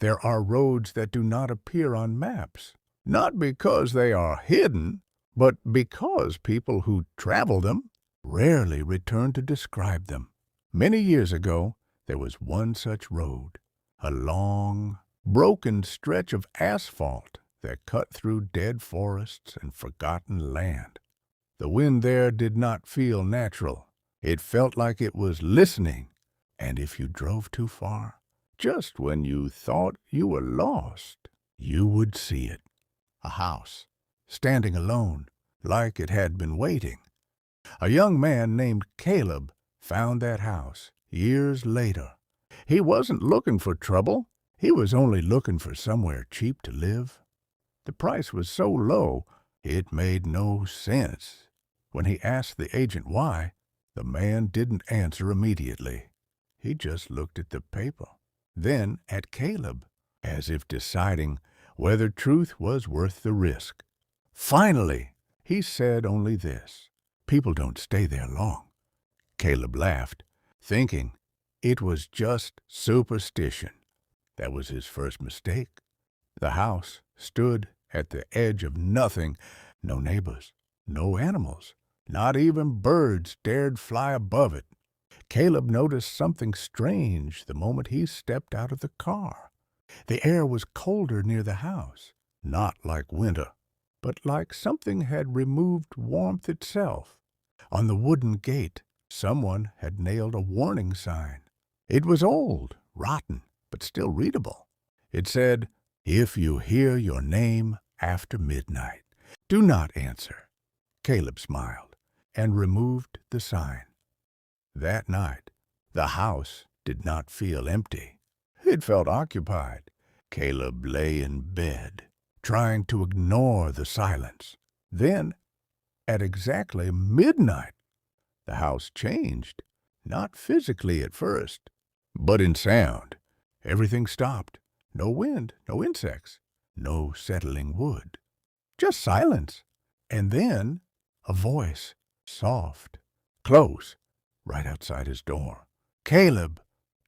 There are roads that do not appear on maps, not because they are hidden, but because people who travel them rarely return to describe them. Many years ago, there was one such road, a long, broken stretch of asphalt that cut through dead forests and forgotten land. The wind there did not feel natural. It felt like it was listening, and if you drove too far, just when you thought you were lost, you would see it. A house, standing alone, like it had been waiting. A young man named Caleb found that house years later. He wasn't looking for trouble. He was only looking for somewhere cheap to live. The price was so low, it made no sense. When he asked the agent why, the man didn't answer immediately. He just looked at the paper, then at Caleb, as if deciding whether truth was worth the risk. Finally, he said only this: "People don't stay there long." Caleb laughed, thinking it was just superstition. That was his first mistake. The house stood at the edge of nothing, no neighbors, no animals, not even birds dared fly above it. Caleb noticed something strange the moment he stepped out of the car. The air was colder near the house, not like winter, but like something had removed warmth itself. On the wooden gate, someone had nailed a warning sign. It was old, rotten, but still readable. It said, "If you hear your name after midnight, do not answer." Caleb smiled and removed the sign. That night, the house did not feel empty. It felt occupied. Caleb lay in bed, trying to ignore the silence. Then, at exactly midnight, the house changed. Not physically at first, but in sound. Everything stopped. No wind, no insects, no settling wood. Just silence. And then a voice, soft, close, right outside his door. "Caleb!"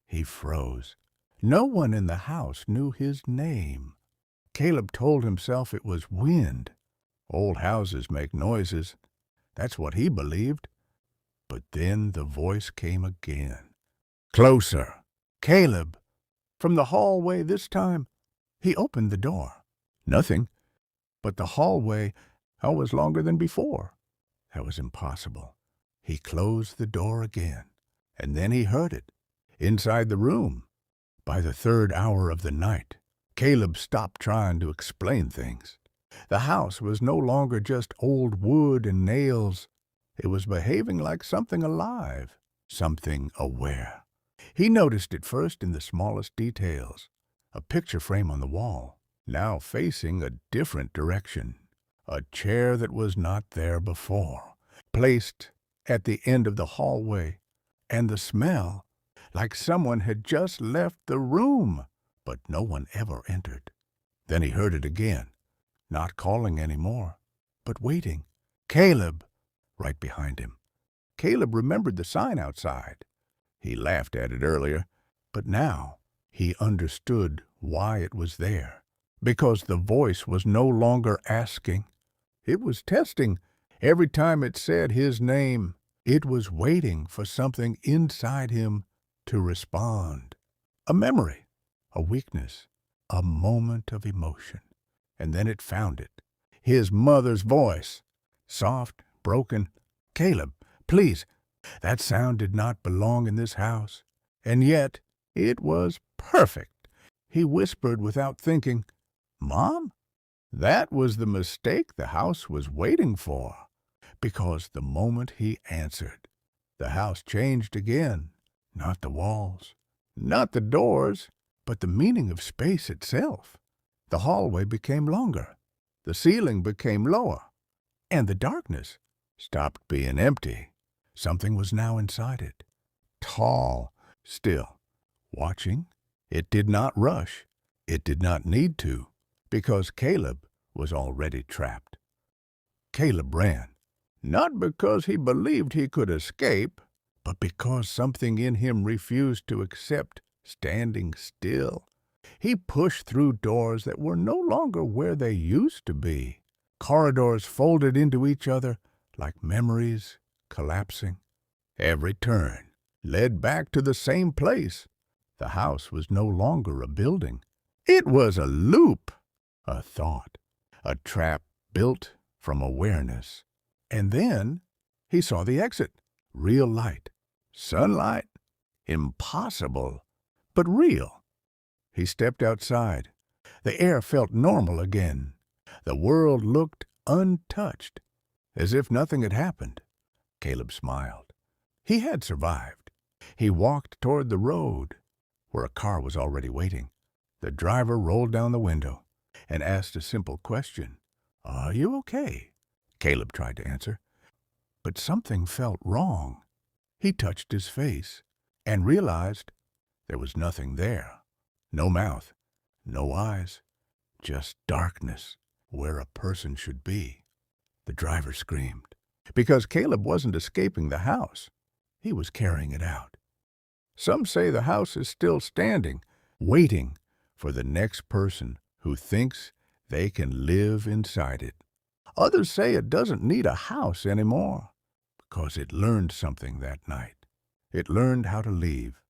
He froze. No one in the house knew his name. Caleb told himself it was wind. Old houses make noises. That's what he believed. But then the voice came again. Closer. "Caleb!" From the hallway this time. He opened the door. Nothing. But the hallway was longer than before. That was impossible. He closed the door again, and then he heard it, inside the room. By the third hour of the night, Caleb stopped trying to explain things. The house was no longer just old wood and nails. It was behaving like something alive, something aware. He noticed it first in the smallest details. A picture frame on the wall, now facing a different direction. A chair that was not there before, placed at the end of the hallway, and the smell, like someone had just left the room, but no one ever entered. Then he heard it again, not calling anymore, but waiting. "Caleb!" right behind him. Caleb remembered the sign outside. He laughed at it earlier, but now he understood why it was there. Because the voice was no longer asking. It was testing. Every time it said his name, it was waiting for something inside him to respond. A memory, a weakness, a moment of emotion. And then it found it. His mother's voice. Soft, broken. "Caleb, please." That sound did not belong in this house. And yet it was perfect. He whispered without thinking, "Mom?" That was the mistake the house was waiting for. Because the moment he answered, the house changed again. Not the walls, not the doors, but the meaning of space itself. The hallway became longer. The ceiling became lower. And the darkness stopped being empty. Something was now inside it. Tall, still, watching. It did not rush. It did not need to, because Caleb was already trapped. Caleb ran, not because he believed he could escape, but because something in him refused to accept standing still. He pushed through doors that were no longer where they used to be. Corridors folded into each other like memories collapsing. Every turn led back to the same place. The house was no longer a building. It was a loop, a thought, a trap built from awareness. And then he saw the exit. Real light. Sunlight. Impossible, but real. He stepped outside. The air felt normal again. The world looked untouched, as if nothing had happened. Caleb smiled. He had survived. He walked toward the road, where a car was already waiting. The driver rolled down the window and asked a simple question. "Are you okay?" Caleb tried to answer, but something felt wrong. He touched his face and realized there was nothing there. No mouth, no eyes, just darkness where a person should be. The driver screamed, because Caleb wasn't escaping the house. He was carrying it out. Some say the house is still standing, waiting for the next person who thinks they can live inside it. Others say it doesn't need a house anymore, because it learned something that night. It learned how to leave.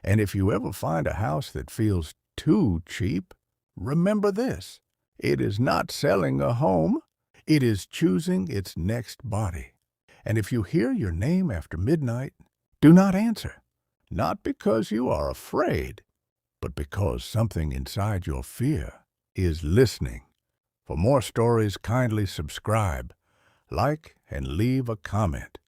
And if you ever find a house that feels too cheap, remember this. It is not selling a home. It is choosing its next body. And if you hear your name after midnight, do not answer. Not because you are afraid, but because something inside your fear is listening. For more stories, kindly subscribe, like, and leave a comment.